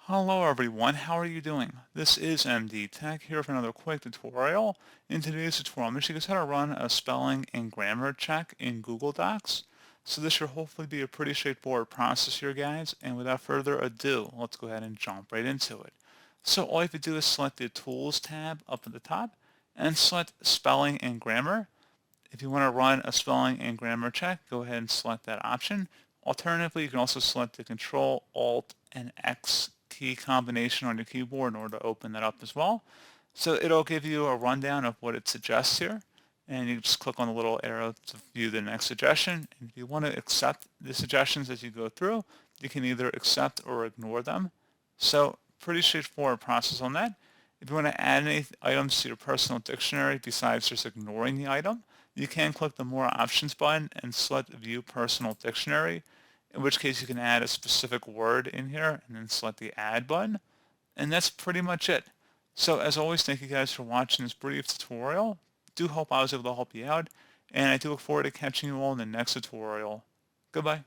Hello everyone, how are you doing? This is MD Tech here for another quick tutorial. In today's tutorial, I'm going to show you guys how to run a spelling and grammar check in Google Docs. So this should hopefully be a pretty straightforward process here, guys. And without further ado, let's go ahead and jump right into it. So all you have to do is select the Tools tab up at the top and select Spelling and Grammar. If you want to run a spelling and grammar check, go ahead and select that option. Alternatively, you can also select the Control, Alt, and X key combination on your keyboard in order to open that up as well. So it'll give you a rundown of what it suggests here, and you just click on the little arrow to view the next suggestion. And if you want to accept the suggestions as you go through, you can either accept or ignore them. So pretty straightforward process on that. If you want to add any items to your personal dictionary besides just ignoring the item, you can click the More Options button and select View Personal Dictionary, in which case you can add a specific word in here and then select the Add button. And that's pretty much it. So as always, thank you guys for watching this brief tutorial. Do hope I was able to help you out, and I do look forward to catching you all in the next tutorial. Goodbye.